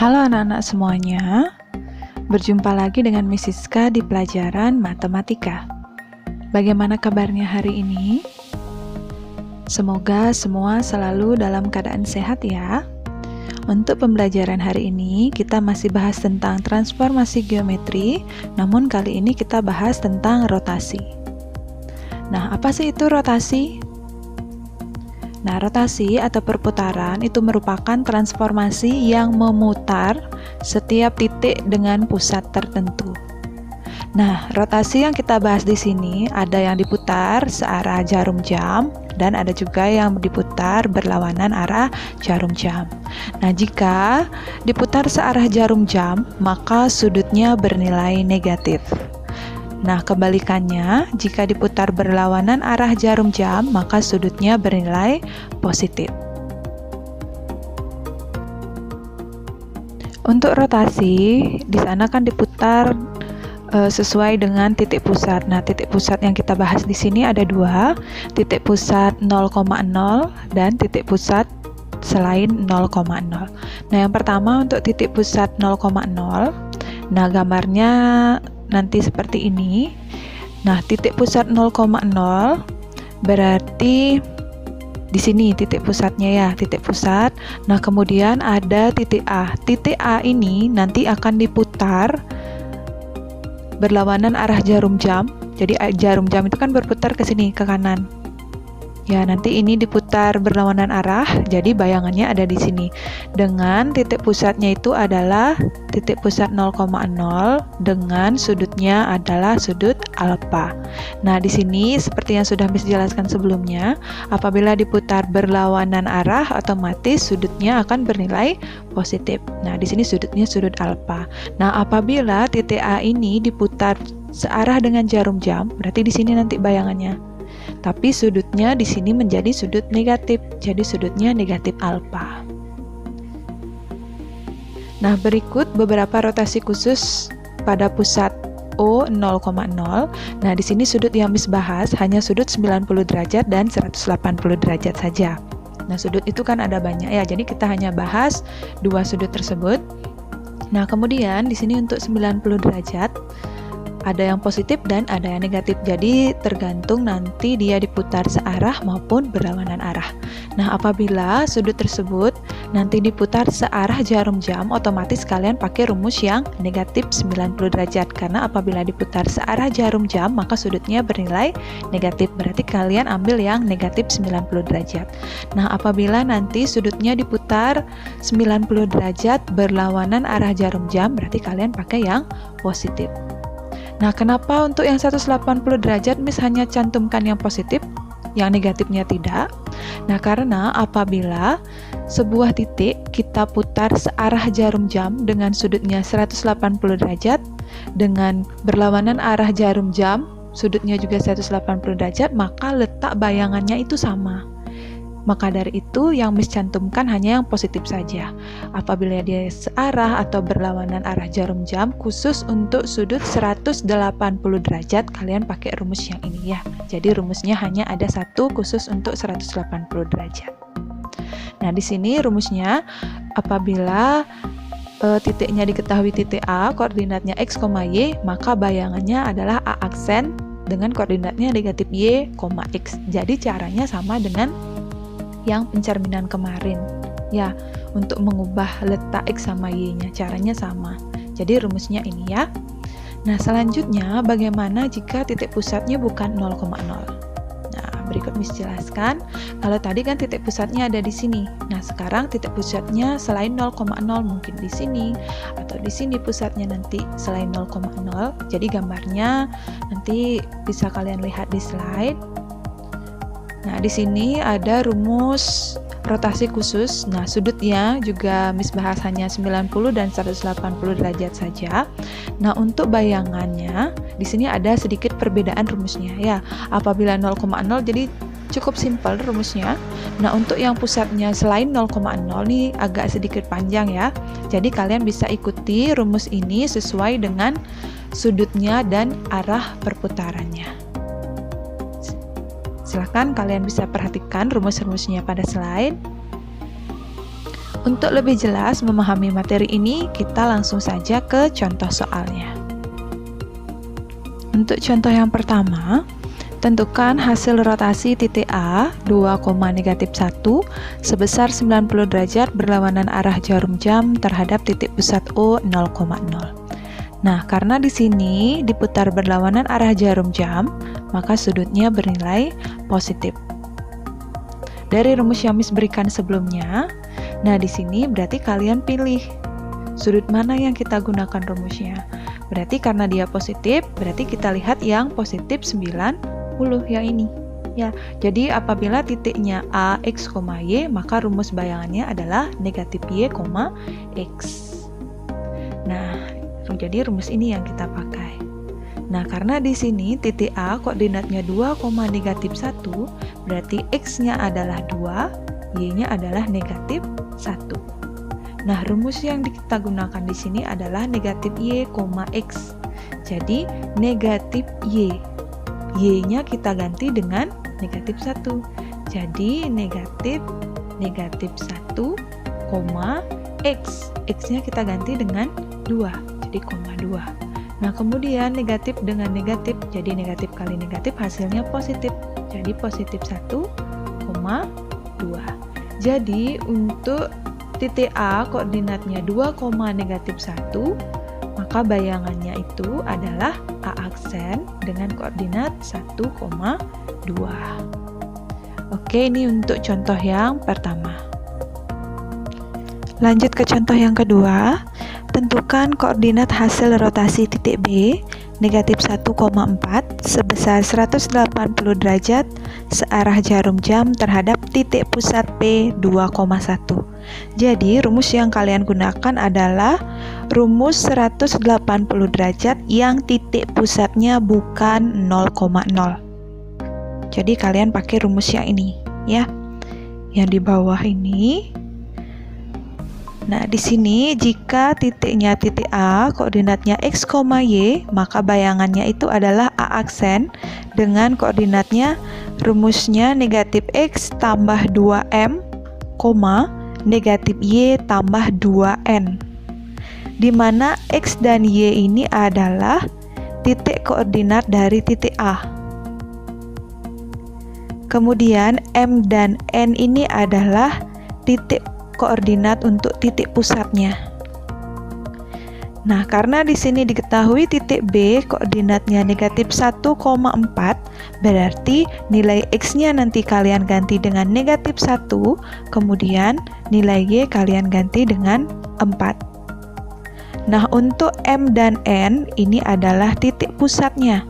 Halo anak-anak semuanya, berjumpa lagi dengan Miss Siska di pelajaran matematika. Bagaimana kabarnya hari ini? Semoga semua selalu dalam keadaan sehat ya. Untuk pembelajaran hari ini, kita masih bahas tentang transformasi geometri, namun kali ini kita bahas tentang rotasi. Nah, apa sih itu rotasi? Nah, rotasi atau perputaran itu merupakan transformasi yang memutar setiap titik dengan pusat tertentu. Nah, rotasi yang kita bahas di sini ada yang diputar searah jarum jam dan ada juga yang diputar berlawanan arah jarum jam. Nah, jika diputar searah jarum jam, maka sudutnya bernilai negatif. Nah, kebalikannya, jika diputar berlawanan arah jarum jam, maka sudutnya bernilai positif. Untuk rotasi, di sana kan diputar sesuai dengan titik pusat. Nah, titik pusat yang kita bahas di sini ada dua, titik pusat 0,0 dan titik pusat selain 0,0. Nah, yang pertama untuk titik pusat 0,0. Nah, gambarnya nanti seperti ini. Nah, titik pusat 0,0 berarti di sini titik pusatnya ya, titik pusat. Nah, kemudian ada titik A. Titik A ini nanti akan diputar berlawanan arah jarum jam. Jadi jarum jam itu kan berputar ke sini, ke kanan. Ya, nanti ini diputar berlawanan arah, jadi bayangannya ada di sini. Dengan titik pusatnya itu adalah titik pusat 0,0 dengan sudutnya adalah sudut alfa. Nah, di sini seperti yang sudah Miss jelaskan sebelumnya, apabila diputar berlawanan arah, otomatis sudutnya akan bernilai positif. Nah, di sini sudutnya sudut alfa. Nah, apabila titik A ini diputar searah dengan jarum jam, berarti di sini nanti bayangannya. Tapi sudutnya di sini menjadi sudut negatif, jadi sudutnya negatif alfa. Nah, berikut beberapa rotasi khusus pada pusat O 0,0. Nah, di sini sudut yang Miss bahas hanya sudut 90 derajat dan 180 derajat saja. Nah, sudut itu kan ada banyak ya, jadi kita hanya bahas dua sudut tersebut. Nah, kemudian di sini untuk 90 derajat ada yang positif dan ada yang negatif, jadi tergantung nanti dia diputar searah maupun berlawanan arah. Nah, apabila sudut tersebut nanti diputar searah jarum jam, otomatis kalian pakai rumus yang negatif 90 derajat, karena apabila diputar searah jarum jam maka sudutnya bernilai negatif, berarti kalian ambil yang negatif 90 derajat. Nah, apabila nanti sudutnya diputar 90 derajat berlawanan arah jarum jam, berarti kalian pakai yang positif. Nah, kenapa untuk yang 180 derajat Miss hanya cantumkan yang positif, yang negatifnya tidak? Nah, karena apabila sebuah titik kita putar searah jarum jam dengan sudutnya 180 derajat, dengan berlawanan arah jarum jam, sudutnya juga 180 derajat, maka letak bayangannya itu sama. Maka dari itu yang Miss cantumkan hanya yang positif saja. Apabila dia searah atau berlawanan arah jarum jam, khusus untuk sudut 180 derajat, kalian pakai rumus yang ini ya. Jadi rumusnya hanya ada satu khusus untuk 180 derajat. Nah, di sini rumusnya apabila titiknya diketahui titik A, koordinatnya X, Y, maka bayangannya adalah A aksen dengan koordinatnya negatif Y, X. Jadi caranya sama dengan yang pencerminan kemarin ya, untuk mengubah letak X sama Y-nya caranya sama, jadi rumusnya ini ya. Nah, selanjutnya bagaimana jika titik pusatnya bukan 0,0? Nah, berikut Miss jelaskan. Kalau tadi kan titik pusatnya ada di sini, nah sekarang titik pusatnya selain 0,0 mungkin di sini atau di sini pusatnya nanti selain 0,0. Jadi gambarnya nanti bisa kalian lihat di slide. Nah, di sini ada rumus rotasi khusus. Nah, sudutnya juga Miss bahas hanya 90 dan 180 derajat saja. Nah, untuk bayangannya di sini ada sedikit perbedaan rumusnya ya. Apabila 0,0 jadi cukup simpel rumusnya. Nah, untuk yang pusatnya selain 0,0 nih agak sedikit panjang ya. Jadi kalian bisa ikuti rumus ini sesuai dengan sudutnya dan arah perputarannya. Silahkan kalian bisa perhatikan rumus-rumusnya pada slide. Untuk lebih jelas memahami materi ini, kita langsung saja ke contoh soalnya. Untuk contoh yang pertama, tentukan hasil rotasi titik A 2, -1 sebesar 90 derajat berlawanan arah jarum jam terhadap titik pusat O 0,0. Nah, karena di sini diputar berlawanan arah jarum jam, maka sudutnya bernilai positif. Dari rumus yang Miss berikan sebelumnya, nah di sini berarti kalian pilih sudut mana yang kita gunakan rumusnya. Berarti karena dia positif, berarti kita lihat yang positif 90 yang ini. Ya, jadi apabila titiknya A, X, Y, maka rumus bayangannya adalah negatif Y, X. Nah, jadi rumus ini yang kita pakai. Nah, karena di sini titik A koordinatnya 2, -1, berarti X-nya adalah 2, Y-nya adalah negatif 1. Nah, rumus yang kita gunakan di sini adalah negatif Y, X. Jadi, negatif Y. Y-nya kita ganti dengan negatif 1. Jadi, negatif 1, X. X-nya kita ganti dengan 2. Jadi, 2. Nah, kemudian negatif dengan negatif, jadi negatif kali negatif hasilnya positif. Jadi positif 1, 2. Jadi untuk titik A koordinatnya 2, -1, maka bayangannya itu adalah A aksen dengan koordinat 1,2. Oke, ini untuk contoh yang pertama. Lanjut ke contoh yang kedua. Tentukan koordinat hasil rotasi titik B negatif 1,4 sebesar 180 derajat searah jarum jam terhadap titik pusat P 2,1. Jadi rumus yang kalian gunakan adalah rumus 180 derajat yang titik pusatnya bukan 0,0. Jadi kalian pakai rumus yang ini ya. Yang di bawah ini. Nah, di sini jika titiknya titik A, koordinatnya X, Y, maka bayangannya itu adalah A aksen dengan koordinatnya rumusnya negatif X tambah 2M, negatif Y tambah 2N. Di mana X dan Y ini adalah titik koordinat dari titik A. Kemudian M dan N ini adalah titik koordinat untuk titik pusatnya. Nah, karena di sini diketahui titik B koordinatnya negatif 1,4, berarti nilai X-nya nanti kalian ganti dengan negatif 1, kemudian nilai Y kalian ganti dengan 4. Nah, untuk M dan N ini adalah titik pusatnya.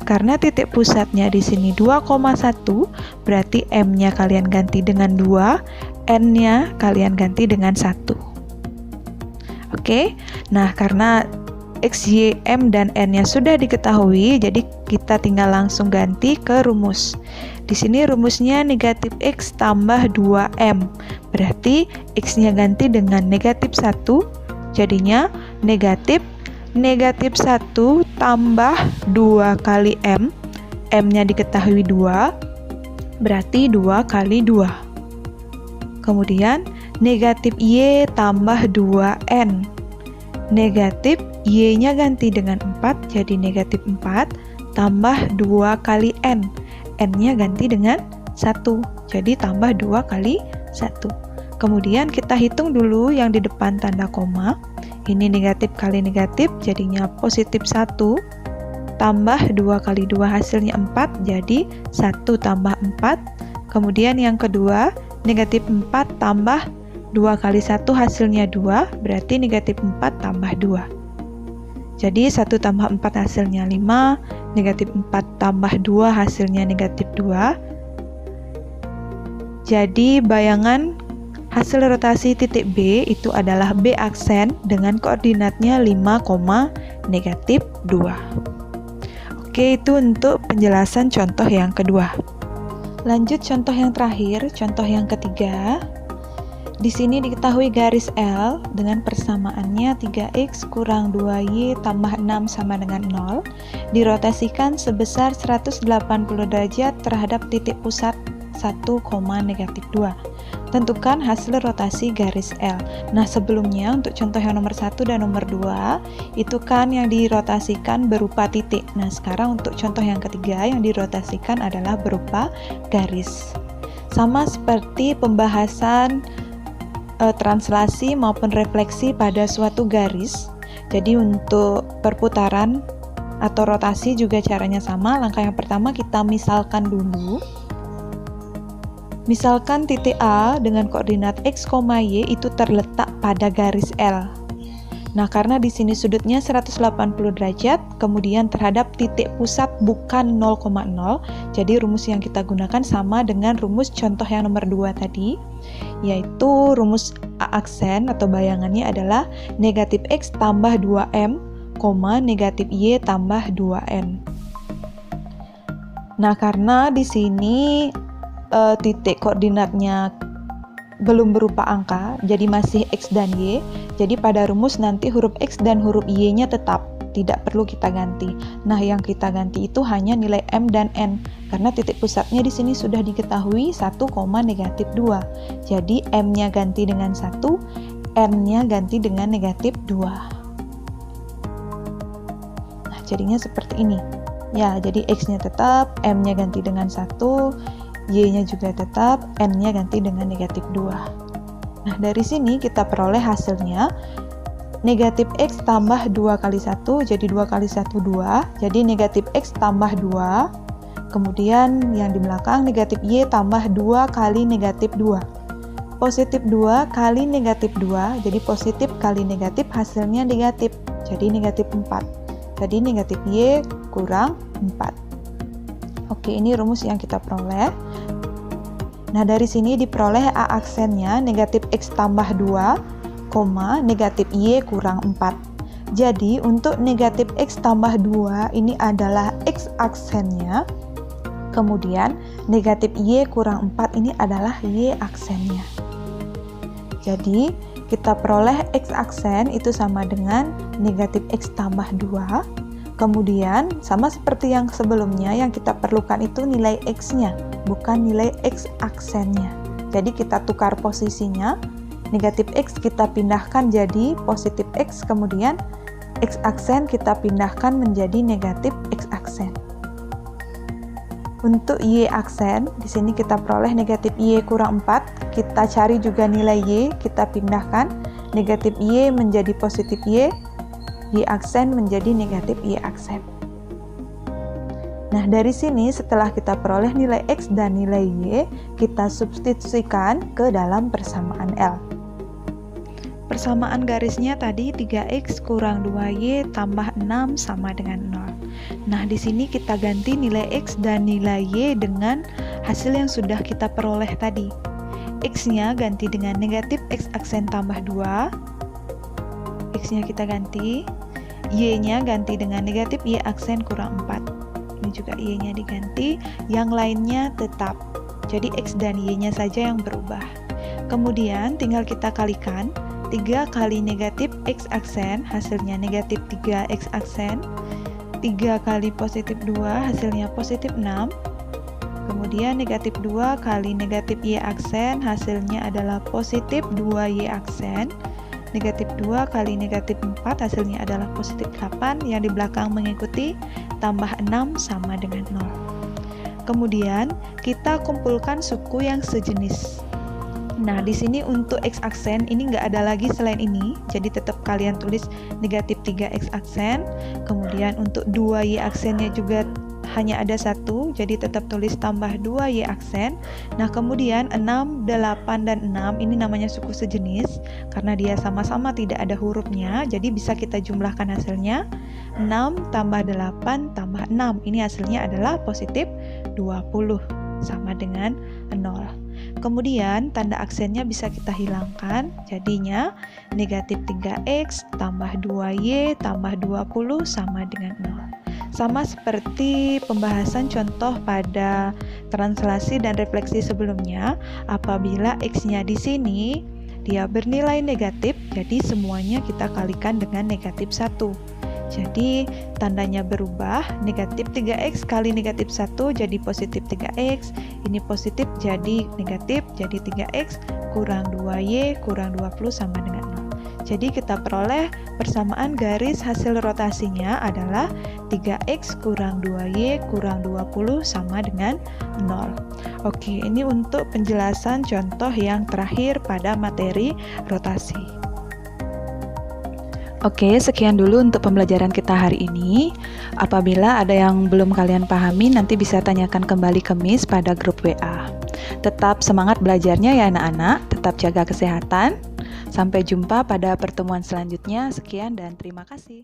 Karena titik pusatnya di sini 2,1, berarti M-nya kalian ganti dengan 2, N-nya kalian ganti dengan 1. Oke, nah karena X, Y, M, dan N-nya sudah diketahui, jadi kita tinggal langsung ganti ke rumus. Di sini rumusnya negatif X tambah 2M, berarti X-nya ganti dengan negatif 1, jadinya negatif 1 tambah 2 kali M, M-nya diketahui 2, berarti 2 kali 2. Kemudian negatif Y tambah 2N. Negatif Y-nya ganti dengan 4, jadi negatif 4 tambah 2 kali N. N-nya ganti dengan 1, jadi tambah 2 kali 1. Kemudian kita hitung dulu yang di depan tanda koma. Ini negatif kali negatif, jadinya positif 1. Tambah 2 kali 2 hasilnya 4, jadi 1 tambah 4. Kemudian yang kedua, negatif 4 tambah 2 kali 1 hasilnya 2, berarti negatif 4 tambah 2. Jadi 1 tambah 4 hasilnya 5, negatif 4 tambah 2 hasilnya negatif 2. Jadi bayangan hasil rotasi titik B itu adalah B aksen dengan koordinatnya 5,-2. Oke, itu untuk penjelasan contoh yang kedua. Lanjut contoh yang terakhir, contoh yang ketiga. Di sini diketahui garis L dengan persamaannya 3x kurang 2y tambah 6 sama dengan 0 dirotasikan sebesar 180 derajat terhadap titik pusat 1,-2. Tentukan hasil rotasi garis L. Nah, sebelumnya untuk contoh yang nomor 1 dan nomor 2, itu kan yang dirotasikan berupa titik. Nah, sekarang untuk contoh yang ketiga yang dirotasikan adalah berupa garis. Sama seperti pembahasan translasi maupun refleksi pada suatu garis. Jadi untuk perputaran atau rotasi juga caranya sama. Langkah yang pertama kita misalkan dulu. Misalkan titik A dengan koordinat x, y itu terletak pada garis L. Nah, karena di sini sudutnya 180 derajat, kemudian terhadap titik pusat bukan 0,0, jadi rumus yang kita gunakan sama dengan rumus contoh yang nomor 2 tadi, yaitu rumus A aksen atau bayangannya adalah negatif x tambah 2m, negatif y tambah 2n. Nah, karena di sini titik koordinatnya belum berupa angka, jadi masih x dan y. Jadi pada rumus nanti huruf x dan huruf y-nya tetap, tidak perlu kita ganti. Nah, yang kita ganti itu hanya nilai m dan n, karena titik pusatnya di sini sudah diketahui 1, negatif 2. Jadi m-nya ganti dengan 1, n-nya ganti dengan negatif 2. Nah, jadinya seperti ini. Ya, jadi x-nya tetap, m-nya ganti dengan 1, y-nya juga tetap, n-nya ganti dengan negatif 2. Nah, dari sini kita peroleh hasilnya negatif x tambah 2 kali 1, jadi 2 kali 1, 2, jadi negatif x tambah 2, kemudian yang di belakang negatif y tambah 2 kali negatif 2. Positif 2 kali negatif 2, jadi positif kali negatif hasilnya negatif, jadi negatif 4. Jadi negatif y kurang 4. Oke, ini rumus yang kita peroleh. Nah, dari sini diperoleh A aksennya negatif X tambah 2, negatif Y kurang 4. Jadi, untuk negatif X tambah 2 ini adalah X aksennya. Kemudian, negatif Y kurang 4 ini adalah Y aksennya. Jadi, kita peroleh X aksen itu sama dengan negatif X tambah 2. Kemudian, sama seperti yang sebelumnya, yang kita perlukan itu nilai X-nya, bukan nilai X aksennya. Jadi, kita tukar posisinya, negatif X kita pindahkan jadi positif X, kemudian X aksen kita pindahkan menjadi negatif X aksen. Untuk Y aksen, di sini kita peroleh negatif Y kurang 4, kita cari juga nilai Y, kita pindahkan, negatif Y menjadi positif Y aksen menjadi negatif Y aksen. Nah, dari sini setelah kita peroleh nilai X dan nilai Y, kita substitusikan ke dalam persamaan L. Persamaan garisnya tadi 3X kurang 2Y tambah 6 sama dengan 0. Nah, di sini kita ganti nilai X dan nilai Y dengan hasil yang sudah kita peroleh tadi. X-nya ganti dengan negatif X aksen tambah 2. X-nya kita ganti. Y-nya ganti dengan negatif Y aksen kurang 4. Ini juga Y-nya diganti, yang lainnya tetap. Jadi X dan Y-nya saja yang berubah. Kemudian tinggal kita kalikan, 3 kali negatif X aksen, hasilnya negatif 3X aksen. 3 kali positif 2, hasilnya positif 6. Kemudian negatif 2 kali negatif Y aksen, hasilnya adalah positif 2Y aksen. Negatif 2 kali negatif 4 hasilnya adalah positif 8, yang di belakang mengikuti, tambah 6 sama dengan 0. Kemudian kita kumpulkan suku yang sejenis. Nah, di sini untuk X aksen ini nggak ada lagi selain ini, jadi tetap kalian tulis negatif 3X aksen. Kemudian untuk 2Y aksennya juga hanya ada 1, jadi tetap tulis tambah 2Y aksen. Nah, kemudian 6, 8, dan 6 ini namanya suku sejenis karena dia sama-sama tidak ada hurufnya, jadi bisa kita jumlahkan hasilnya 6 tambah 8 tambah 6, ini hasilnya adalah positif 20 sama dengan 0. Kemudian tanda aksennya bisa kita hilangkan, jadinya negatif 3X tambah 2Y tambah 20 sama dengan 0. Sama seperti pembahasan contoh pada translasi dan refleksi sebelumnya, apabila X-nya di sini dia bernilai negatif, jadi semuanya kita kalikan dengan negatif 1. Jadi tandanya berubah, negatif 3x kali negatif 1 jadi positif 3x, ini positif jadi negatif, jadi 3x kurang 2y kurang 20 sama dengan 0. Jadi kita peroleh persamaan garis hasil rotasinya adalah 3x kurang 2y kurang 20 sama dengan 0. Oke, ini untuk penjelasan contoh yang terakhir pada materi rotasi. Oke, sekian dulu untuk pembelajaran kita hari ini. Apabila ada yang belum kalian pahami, nanti bisa tanyakan kembali ke Miss pada grup WA. Tetap semangat belajarnya ya anak-anak, tetap jaga kesehatan. Sampai jumpa pada pertemuan selanjutnya. Sekian dan terima kasih.